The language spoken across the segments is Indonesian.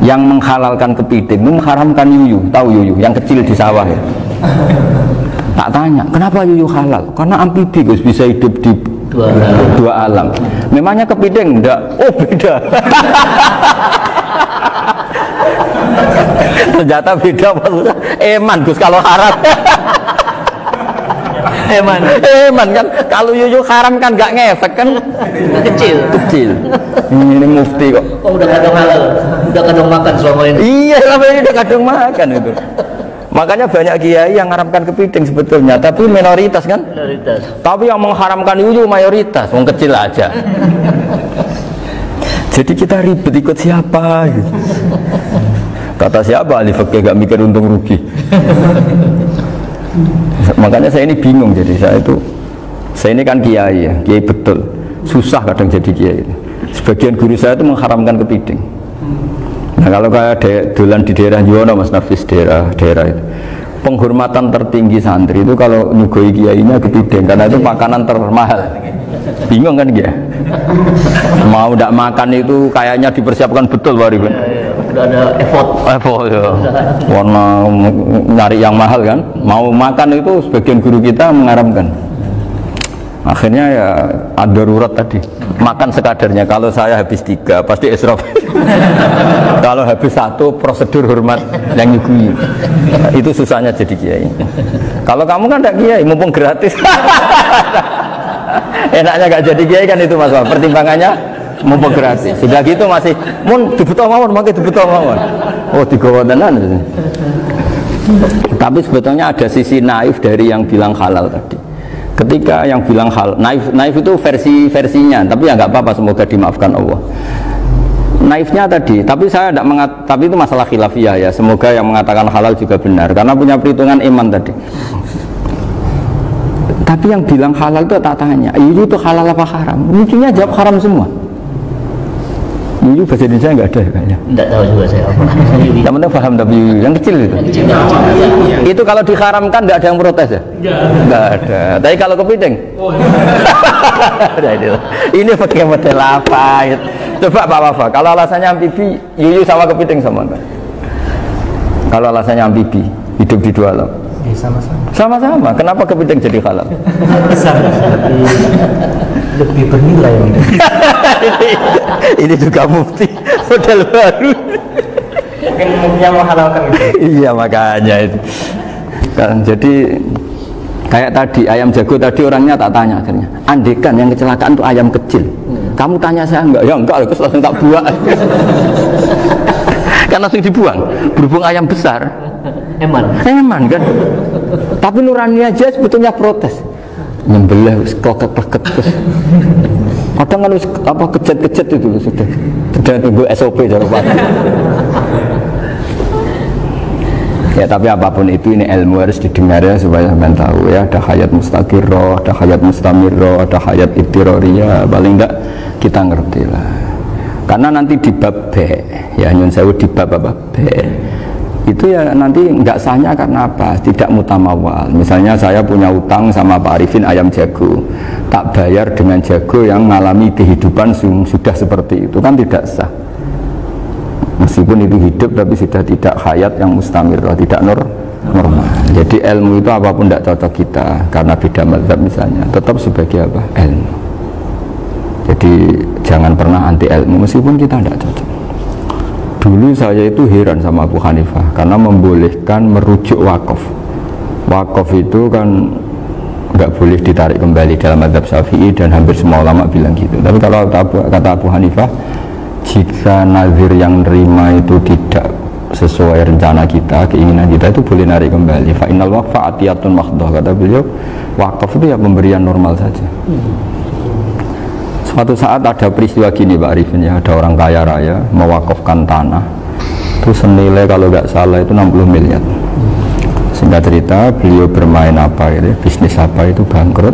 Yang menghalalkan kepiting itu mengharamkan yuyu. Tahu yuyu yang kecil di sawah ya? Tak tanya, kenapa yuyu halal? Karena amfibi Gus, bisa hidup di dua alam. Memangnya kepiting enggak? Oh beda. Ternyata beda maksudnya. Eman Gus kalau haram. Eman kan kalau yuyu haram kan nggak ngefek kan, kecil. Ini mufti kok. Oh udah kadang halal, udah kadang makan selama ini. Iya selama ini udah kadang makan itu. Makanya banyak kiai yang mengharamkan kepiting sebetulnya, tapi minoritas kan. Minoritas. Tapi yang mengharamkan yuyu mayoritas, wong kecil aja. Jadi kita ribet ikut siapa? Gitu. Kata siapa ahli fikih gak mikir untung rugi. Makanya saya ini bingung, jadi saya ini kan kiai ya, kiai betul, susah kadang jadi kiai. Sebagian guru saya itu mengharamkan kepiting. Nah kalau kayak dolan di daerah Yono Mas Nafis, daerah itu penghormatan tertinggi santri itu kalau nyugoi kiainya kepiting, karena itu makanan termahal. Bingung kan dia? Mau tidak makan itu kayaknya dipersiapkan betul Pak Ribon. Udah ada effort ya. Warna nyari yang mahal kan. Mau makan itu sebagian guru kita mengharamkan. Akhirnya ya ada darurat tadi. Makan sekadarnya. Kalau saya habis 3 pasti israf. Kalau habis 1 prosedur hormat yang nyugui. Itu susahnya jadi kiai. Kalau kamu kan tidak kiai, mumpung gratis. Enaknya gak jadi kiai kan itu Mas. Pertimbangannya mumpung gratis. Sudah gitu masih mun dibutuh mawon, makai dibutuh mawon. Oh digawa tenan. Tapi sebetulnya ada sisi naif dari yang bilang halal tadi. Ketika yang bilang halal, naif itu versinya, tapi ya nggak apa-apa, semoga dimaafkan Allah. Naifnya tadi, tapi saya tidak tapi itu masalah khilafiyah ya. Semoga yang mengatakan halal juga benar, karena punya perhitungan iman tadi. Tapi yang bilang halal itu tak tanya, ini itu halal apa haram? Mungkinnya jawab haram semua. Yuyu bahasa Indonesia nggak ada kayaknya. Nggak tahu juga saya apa. Yang penting paham tapi yuyu yang kecil itu. Itu kalau diharamkan nggak ada yang protes ya? Nggak ada. Tapi kalau kepiting? Ini pakai model apa? Coba Pak Wafa. Kalau alasannya amfibi, yuyu sama kepiting sama enggak? Kalau alasannya amfibi, hidup di 2 alam. Sama-sama. Kenapa kepiting jadi halal? Lebih bernilai. Ini juga mufti model baru. Mungkin muftinya menghalalkan gitu. Iya makanya itu. Kan jadi kayak tadi ayam jago tadi orangnya tak tanya akhirnya. Andekan yang kecelakaan itu ayam kecil. Kamu tanya saya enggak? Ya enggak, terus langsung tak buang. Kan langsung dibuang. Berhubung ayam besar. Eman kan. Tapi nurani aja sebetulnya protes. Nyembelih kloket-kloket terus. Kadang kan apa kejet-kejet itu sudah tunggu SOP jawaban. Ya tapi apapun itu ini ilmu harus didengar ya supaya sampean tahu ya, ada hayat mustaqirroh, ada hayat mustamirroh, ada hayat ibtiroriyah, paling enggak kita ngerti lah. Karena nanti di bab B ya nyun sewu di bab apa B itu ya nanti nggak sahnya karena apa? Tidak mutamawal. Misalnya saya punya utang sama Pak Arifin ayam jago, tak bayar dengan jago yang mengalami kehidupan sudah seperti itu kan tidak sah. Meskipun itu hidup tapi sudah tidak hayat yang mustamir, tidak normal. Jadi ilmu itu apapun tidak cocok kita karena beda mazhab misalnya, tetap sebagai apa? Ilmu. Jadi jangan pernah anti ilmu meskipun kita tidak cocok. Dulu saya itu heran sama Abu Hanifah karena membolehkan merujuk wakaf. Wakaf itu kan nggak boleh ditarik kembali dalam mazhab Syafi'i dan hampir semua ulama bilang gitu. Tapi kalau kata Abu Hanifah, jika nazir yang nerima itu tidak sesuai rencana kita, keinginan kita, itu boleh narik kembali. Fa innal waqfa atiyatun makhdah, kata beliau. Wakaf itu ya pemberian normal saja. Suatu saat ada peristiwa gini Pak Arifin ya, ada orang kaya raya mewakafkan tanah itu senilai kalau nggak salah itu 60 miliar. Singkat cerita beliau bermain apa gitu, bisnis apa itu bangkrut,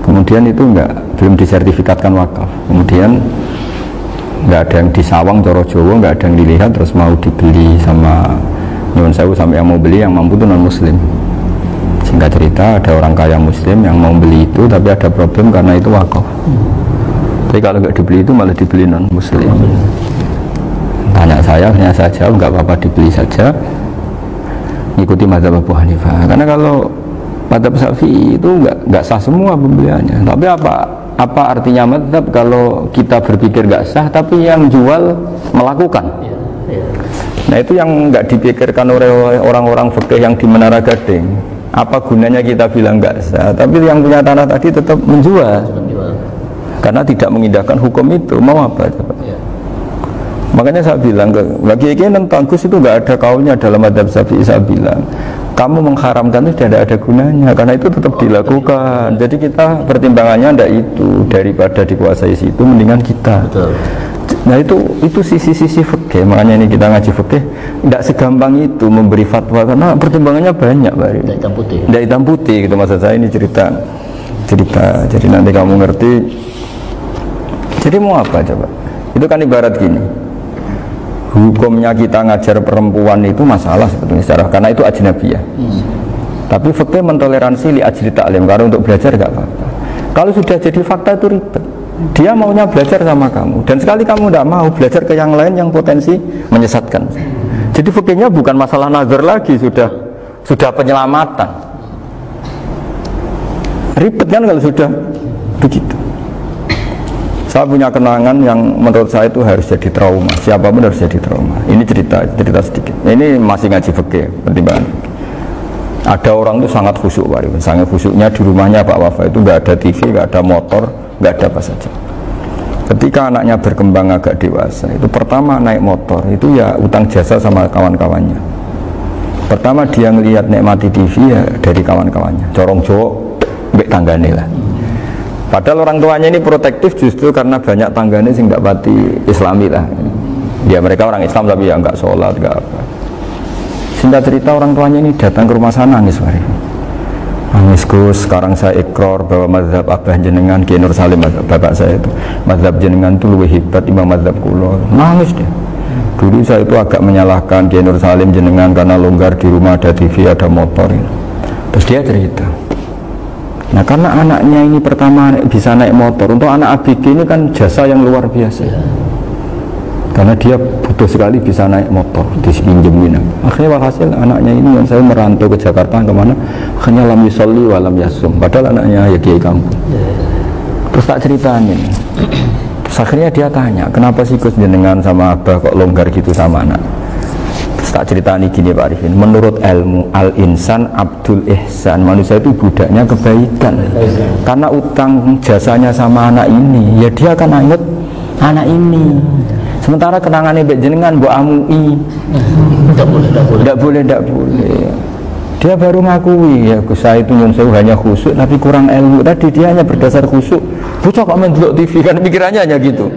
kemudian itu belum disertifikatkan wakaf, kemudian nggak ada yang disawang coro Jawa, nggak ada yang dilihat, terus mau dibeli sama nyuwun sewu sampai yang mau beli yang mampu itu non muslim. Singkat cerita ada orang kaya muslim yang mau beli itu tapi ada problem karena itu wakaf. Tapi kalau nggak dibeli itu malah dibeli non muslim. Tanya saya hanya saja nggak apa-apa dibeli saja, ikuti mazhab Abu Hanifah. Karena kalau mazhab Syafi'i itu nggak sah semua pembeliannya. Tapi apa artinya mazhab kalau kita berpikir nggak sah, tapi yang jual melakukan? Nah itu yang nggak dipikirkan oleh orang-orang fikih yang di Menara Gading. Apa gunanya kita bilang nggak sah, tapi yang punya tanah tadi tetap menjual, karena tidak mengindahkan hukum itu. Mau apa coba? Makanya saya bilang bagi tentang Gus itu nggak ada kaulnya dalam mazhab Syafi'i. Saya bilang kamu mengharamkan itu tidak ada gunanya, karena itu tetap dilakukan. Jadi kita pertimbangannya tidak itu, daripada dikuasai situ mendingan kita. Betul. Nah itu sisi-sisi fikih. Makanya ini kita ngaji fikih tidak segampang itu memberi fatwa, karena pertimbangannya banyak, Pak. Tidak hitam putih. Tidak hitam putih gitu maksud saya, ini cerita. Jadi nanti kamu ngerti. Jadi mau apa coba? Itu kan ibarat gini. Hukumnya kita ngajar perempuan itu masalah sebetulnya secara, karena itu ajnabiyah. Tapi fikih mentoleransi li ajli ta'lim, karena untuk belajar enggak apa-apa. Kalau sudah jadi fakta itu ribet. Dia maunya belajar sama kamu, dan sekali kamu tidak mau belajar ke yang lain yang potensi menyesatkan. Jadi fikihnya bukan masalah nazar lagi, sudah penyelamatan. Ribet kan kalau sudah begitu. Saya punya kenangan yang menurut saya itu harus jadi trauma. Siapapun harus jadi trauma. Ini cerita sedikit. Ini masih ngaji fikih, pertimbangan. Ada orang itu sangat khusyuk, Pak. Sangat khusyuknya di rumahnya Pak Wafa itu nggak ada TV, nggak ada motor, nggak ada apa saja. Ketika anaknya berkembang agak dewasa, itu pertama naik motor itu ya utang jasa sama kawan-kawannya. Pertama dia ngelihat nikmati TV ya dari kawan-kawannya. Corong Jawa, mbek tanggane lah. Padahal orang tuanya ini protektif justru karena banyak tangganya sing nggak pati Islami lah. Ya mereka orang Islam tapi ya nggak sholat, nggak apa. Singkat cerita orang tuanya ini datang ke rumah saya nangis, Mari. Nangis Gus, sekarang saya ikrar bahwa mazhab Abah jenengan Ki Nur Salim, bapak saya itu, mazhab jenengan itu lebih hebat imam mazhab kulo. Nangis dia. Dulu saya itu agak menyalahkan Ki Nur Salim jenengan karena longgar di rumah ada TV, ada motor. Terus dia cerita. Nah karena anaknya ini pertama bisa naik motor, untuk anak ABG ini kan jasa yang luar biasa. Karena dia butuh sekali bisa naik motor, dipinjemin. Akhirnya walhasil anaknya ini yang saya merantau ke Jakarta kemana, akhirnya lam yusolli wa lam yasum. Padahal anaknya ya kiai kampung. Terus tak ceritain. Terus akhirnya dia tanya, kenapa sih Gus jenengan sama Abah kok longgar gitu sama anak? Terus tak ceritani gini Pak Arifin, menurut ilmu al-insan abdul ihsan, manusia itu budaknya kebaikan. Karena utang jasanya sama anak ini, ya dia akan ingat anak ini. Sementara kenangannya mbak jenengan mbak amui, tidak boleh. Dia baru ngakui ya Gus saya itu nyun sewu hanya khusyuk tapi kurang ilmu. Tadi dia hanya berdasar khusyuk. Bocah kok main delok TV, kan pikirannya hanya gitu.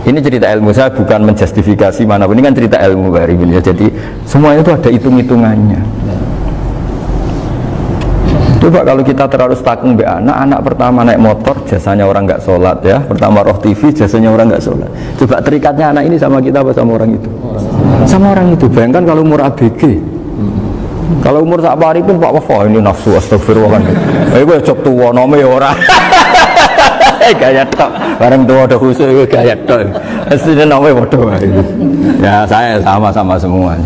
Ini cerita ilmu, saya bukan menjustifikasi manapun, ini kan cerita ilmu Pak Arifin ya. Jadi semuanya itu ada hitung-hitungannya. Coba kalau kita terlalu stakung be anak pertama naik motor jasanya orang nggak sholat ya, pertama roh TV jasanya orang nggak sholat. Coba terikatnya anak ini sama kita apa sama orang itu? Sama orang itu. Bayangkan kalau umur ABG, kalau umur sak pari pun Pak Wafa ini nafsu astagfirullah kan. Gue cok tua nome ya orang. Gaya tok, bareng tua udah khusus gue gaya tok. Aslinya nome bodoh. Ya saya sama semua.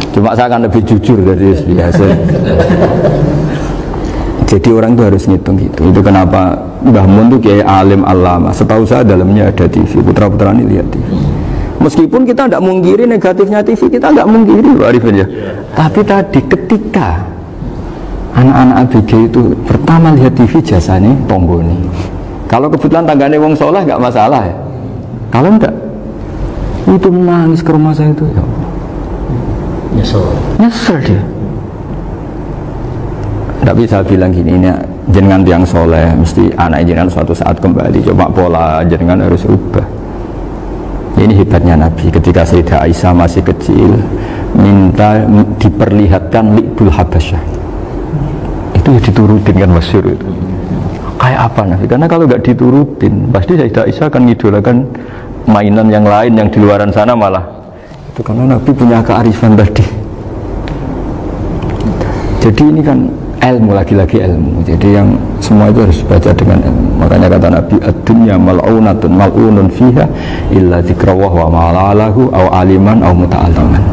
Cuma saya akan lebih jujur dari biasa. Jadi orang itu harus ngitung gitu. Itu kenapa Mbah Mun itu kayak alim alama. Setahu saya dalamnya ada TV. Putra-putra ini lihat TV. Meskipun kita tidak mungkiri negatifnya TV, kita nggak mungkiri Pak Arifin ya. Tapi tadi ketika anak-anak ABG itu pertama lihat TV jasanya tonggoni. Kalau kebetulan tanggane wong soleh nggak masalah ya. Kalau enggak, itu nangis ke rumah saya itu ya. Nyesel dia. Tidak bisa bilang gini, ini jenengan tiang soleh, mesti anak jenengan suatu saat kembali. Coba pola jenengan harus rubah. Ini hebatnya Nabi. Ketika Sayyidah Aisyah masih kecil, minta diperlihatkan Li'bul Habasyah. Itu ya diturutin kan masyhur itu. Kayak apa Nabi? Karena kalau nggak diturutin, pasti Sayyidah Aisyah akan ngidolakan mainan yang lain yang di luaran sana malah. Itu karena Nabi punya kearifan tadi. Jadi ini kan ilmu, lagi-lagi ilmu. Jadi yang semua itu harus dibaca dengan ilmu. Makanya kata Nabi, ad-dunya mal'unatun mal'unun fiha illa dzikrawah wa ma'alalahu aw aliman aw muta'alliman.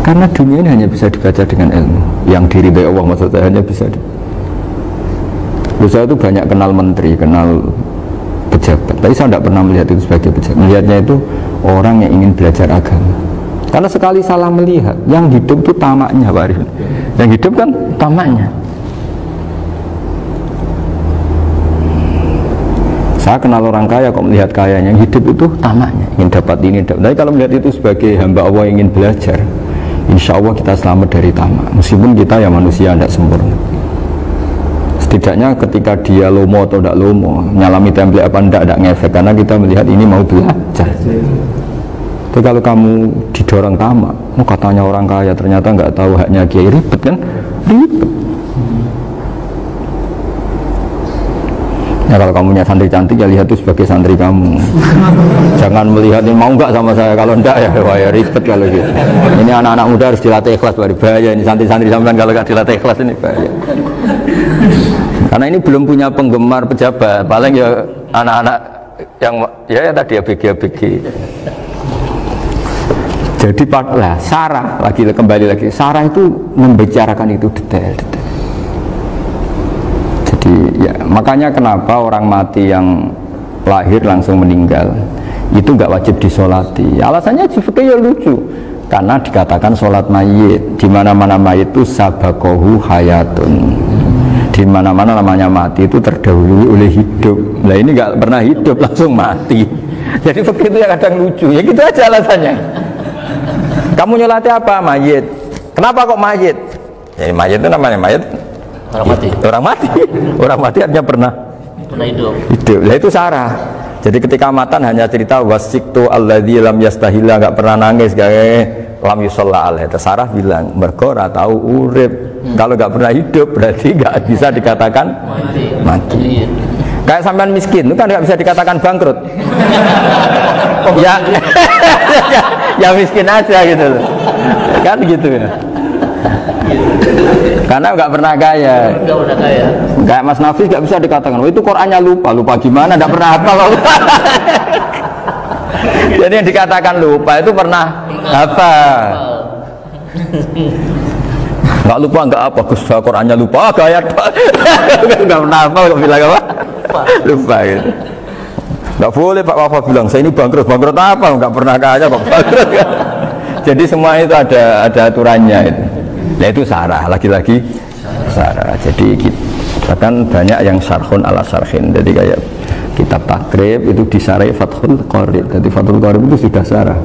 Karena dunia ini hanya bisa dibaca dengan ilmu. Yang diridai Allah maksudnya hanya bisa saya itu banyak kenal menteri, kenal pejabat, tapi saya tidak pernah melihat itu sebagai pejabat. Melihatnya itu orang yang ingin belajar agama. Karena sekali salah melihat, yang hidup itu tamaknya Pak Arif. Yang hidup kan tamaknya. Saya kenal orang kaya kok melihat kayanya, yang hidup itu tamaknya, ingin dapat ini. Tapi kalau melihat itu sebagai hamba Allah yang ingin belajar, insya Allah kita selamat dari tamak. Meskipun kita ya manusia tidak sempurna. Setidaknya ketika dia lomo atau tidak lomo, nyalami template apa tidak ngefek, karena kita melihat ini mau belajar. Tapi kalau kamu didorong tamak, katanya orang kaya ternyata nggak tahu haknya kiai, ribet kan? Ribet. Ya kalau kamu punya santri cantik ya lihat itu sebagai santri kamu. Jangan melihat ini mau nggak sama saya, kalau enggak ya wah ya ribet kalau gitu. Ini anak-anak muda harus dilatih ikhlas, bahaya ini santri-santri sampean kalau nggak dilatih ikhlas ini bahaya. Karena ini belum punya penggemar pejabat, paling ya anak-anak yang ya tadi ABG. Jadi lah Sarah kembali lagi Sarah itu membicarakan itu detail. Jadi ya makanya kenapa orang mati yang lahir langsung meninggal itu nggak wajib disolati. Alasannya fikih ya lucu. Karena dikatakan sholat mayit, di mana-mana mayit itu sabakohu hayatun. Di mana-mana namanya mati itu terdahului oleh hidup. Nah ini nggak pernah hidup langsung mati. Jadi begitu ya kadang lucu. Ya gitu aja alasannya. Kamu nyolati apa? Mayit. Kenapa kok mayit? Ya mayit itu namanya mayit. Orang mati. Orang mati. Orang mati artinya pernah hidup. Hidup. Nah itu Sarah. Jadi ketika matan hanya cerita wasiktu alladzi lam yastahila, nggak pernah nangis, lam yusalla alaih. Sarah bilang mergo ora tahu urip. Kalau nggak pernah hidup berarti nggak bisa dikatakan mati. Kayak sampean miskin itu kan nggak bisa dikatakan bangkrut. Ya, ya miskin aja gitu loh. Kan gitu ya. Karena nggak pernah kaya. Kayak Mas Nafis nggak bisa dikatakan, oh itu Qurannya lupa gimana? Nggak pernah hafal. Jadi yang dikatakan lupa itu pernah hafal. Nggak lupa nggak apa, Gus Qurannya lupa, gaya nggak pernah hafal kok bilang apa? Lupa gitu. Nggak boleh Pak Wafa bilang saya ini bangkrut apa? Nggak pernah kaya kok bangkrut. Jadi semua itu ada aturannya itu. Nah itu Sarah, lagi-lagi Sarah. Jadi bahkan banyak yang syarhun ala syarhin. Jadi kayak kitab takrib itu disarai Fathul Qorib. Jadi Fathul Qorib itu sudah Sarah.